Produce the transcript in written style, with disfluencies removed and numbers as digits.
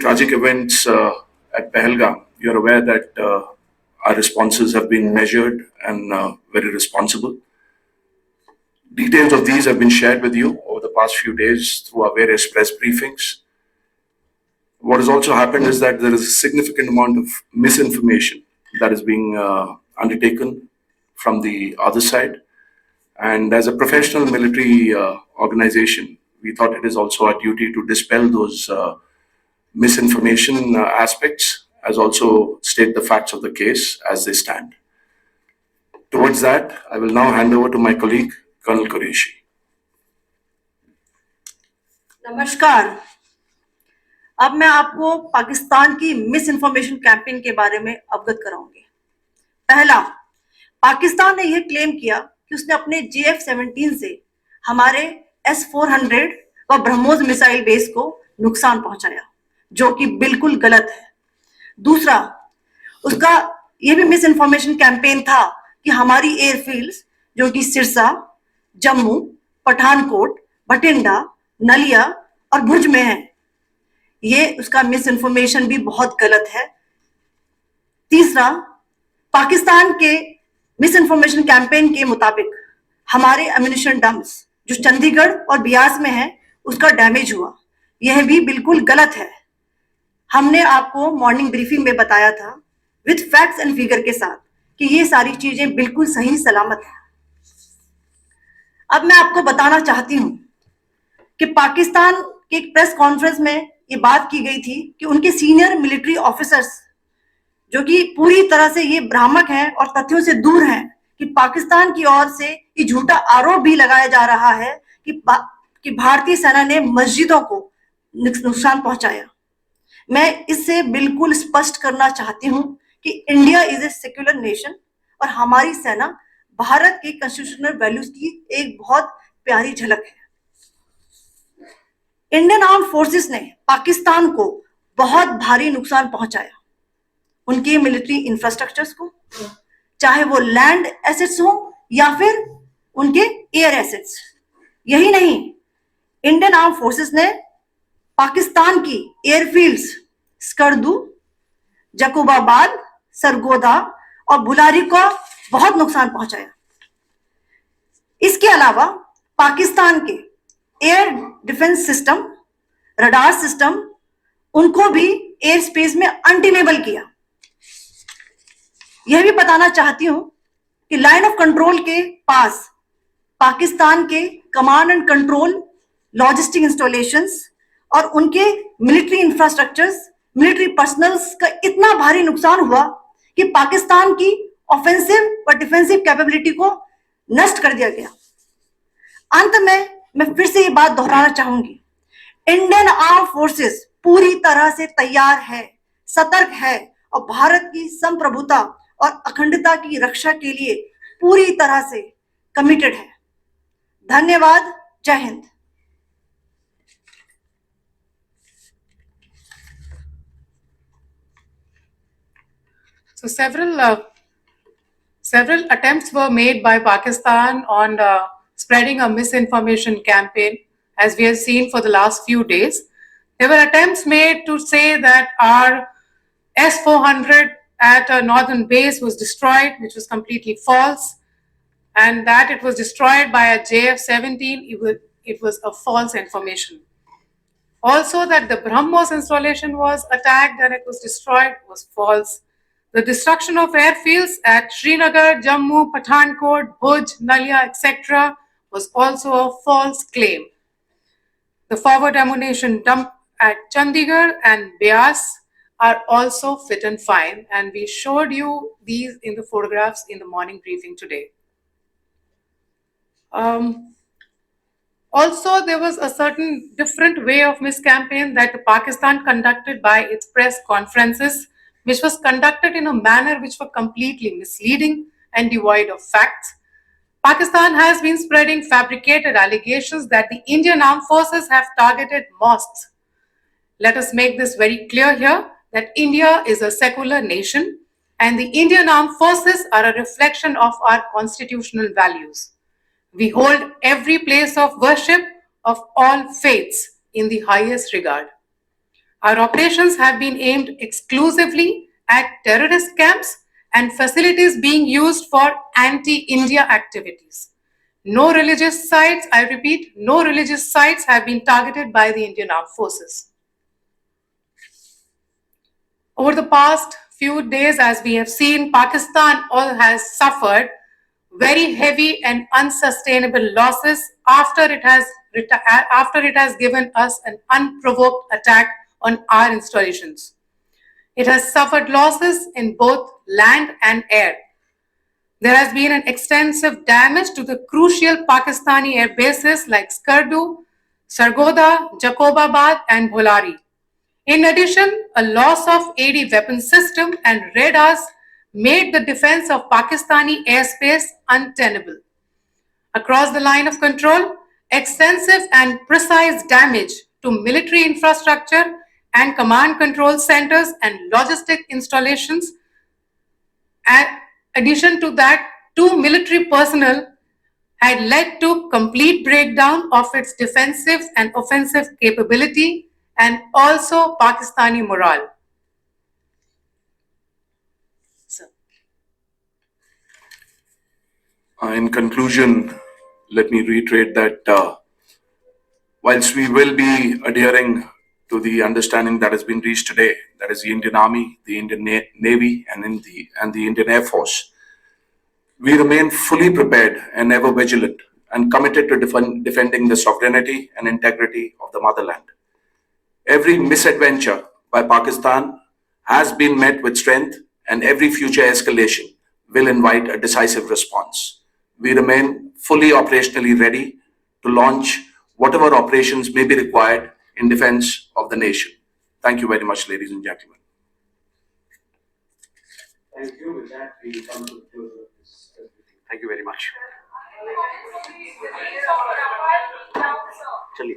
tragic events at Pahalgam, you're aware that our responses have been measured and very responsible. Details of these have been shared with you over the past few days through our various press briefings. What has also happened is that there is a significant amount of misinformation that is being undertaken from the other side. And as a professional military organization, we thought it is also our duty to dispel those misinformation aspects, as also state the facts of the case as they stand. Towards that, I will now hand over to my colleague, Colonel Qureshi. नमस्कार। अब मैं आपको पाकिस्तान की miss information campaign के बारे में अवगत कराऊंगी। पहला, पाकिस्तान ने यह क्लेम किया कि उसने अपने JF-17 से हमारे S-400 व ब्रह्मोस मिसाइल बेस को नुकसान पहुंचाया, जो कि बिल्कुल गलत है। दूसरा, उसका यह भी मिस इन्फॉर्मेशन कैंपेन था कि हमारी एयरफील्ड्स जो कि सिरसा, जम्मू, पठानकोट, बठिंडा, नलिया और भुज में है, ये उसका मिस इन्फॉर्मेशन भी बहुत गलत है। तीसरा, पाकिस्तान के मिस इन्फॉर्मेशन कैंपेन के मुताबिक हमारे एम्यूनिशन डम्प्स जो चंडीगढ़ और बियास में है उसका डैमेज हुआ, यह भी बिल्कुल गलत है। हमने आपको मॉर्निंग ब्रीफिंग में बताया था विद फैक्ट्स एंड फिगर के साथ कि ये सारी चीजें बिल्कुल सही सलामत है। अब मैं आपको बताना चाहती हूं कि पाकिस्तान के एक प्रेस कॉन्फ्रेंस में ये बात की गई थी कि उनके सीनियर मिलिट्री ऑफिसर्स जो कि पूरी तरह से ये भ्रामक हैं और तथ्यों से दूर हैं कि पाकिस्तान की ओर से ये झूठा आरोप भी लगाया जा रहा है कि भारतीय सेना ने मस्जिदों को नुकसान पहुंचाया। मैं इससे बिल्कुल स्पष्ट करना चाहती हूं कि India is a secular nation और हमारी सेना भारत के कॉन्स्टिट्यूशनल वैल्यूज की एक बहुत प्यारी झलक है। इंडियन आर्म फोर्सेस ने पाकिस्तान को बहुत भारी नुकसान पहुंचाया, उनके मिलिट्री इंफ्रास्ट्रक्चर्स को, चाहे वो लैंड एसेट्स हो या फिर उनके एयर एसेट्स। यही नहीं, इंडियन आर्म फोर्सेस ने पाकिस्तान की एयरफील्ड्स स्कर्दू, जकोबाबाद, सरगोदा और बुलारी को बहुत नुकसान पहुंचाया। इसके अलावा पाकिस्तान के air defence system, radar system, उनको भी एयर स्पेस में अनटेनेबल किया। यह भी बताना चाहती हूं कि लाइन ऑफ कंट्रोल के पास पाकिस्तान के command and control logistic installations और उनके मिलिट्री इंफ्रास्ट्रक्चर्स, मिलिट्री पर्सनल्स का इतना भारी नुकसान हुआ कि पाकिस्तान की ऑफेंसिव और डिफेंसिव कैपेबिलिटी को नष्ट कर दिया गया। अंत में मैं फिर से ये बात दोहराना चाहूंगी, इंडियन आर्म फोर्सेस पूरी तरह से तैयार है, सतर्क है और भारत की संप्रभुता और अखंडता की रक्षा के लिए पूरी तरह से कमिटेड है। धन्यवाद। जय Hind. So several attempts were made by Pakistan on spreading a misinformation campaign, as we have seen for the last few days. There were attempts made to say that our S-400 at a northern base was destroyed, which was completely false, and that it was destroyed by a JF-17, it was a false information. Also, that the BrahMos installation was attacked and it was destroyed was false. The destruction of airfields at Srinagar, Jammu, Pathankot, Bhuj, Nalia, etc. was also a false claim. The forward ammunition dump at Chandigarh and Beas are also fit and fine, and we showed you these in the photographs in the morning briefing today. Also, there was a certain different way of miscampaign that Pakistan conducted by its press conferences, which was conducted in a manner which was completely misleading and devoid of facts. Pakistan has been spreading fabricated allegations that the Indian armed forces have targeted mosques. Let us make this very clear here that India is a secular nation and the Indian armed forces are a reflection of our constitutional values. We hold every place of worship of all faiths in the highest regard. Our operations have been aimed exclusively at terrorist camps and facilities being used for anti-India activities. No religious sites, I repeat, no religious sites have been targeted by the Indian Armed Forces. Over the past few days, as we have seen, Pakistan all has suffered very heavy and unsustainable losses after it has given us an unprovoked attack on our installations. It has suffered losses in both land and air. There has been an extensive damage to the crucial Pakistani air bases like Skardu, Sargodha, Jacobabad, and Bholari. In addition, a loss of AD weapon system and radars made the defense of Pakistani airspace untenable. Across the line of control, extensive and precise damage to military infrastructure and command control centers and logistic installations. In addition to that, two military personnel had led to complete breakdown of its defensive and offensive capability and also Pakistani morale. So, In conclusion, let me reiterate that whilst we will be adhering to the understanding that has been reached today, that is the Indian Army, the Indian Navy, and the Indian Air Force, we remain fully prepared and ever vigilant and committed to defending the sovereignty and integrity of the motherland. Every misadventure by Pakistan has been met with strength, and every future escalation will invite a decisive response. We remain fully operationally ready to launch whatever operations may be required in defense of the nation. Thank you very much, ladies and gentlemen. Thank you. With that, we come to the close of this. Thank you very much. चलिए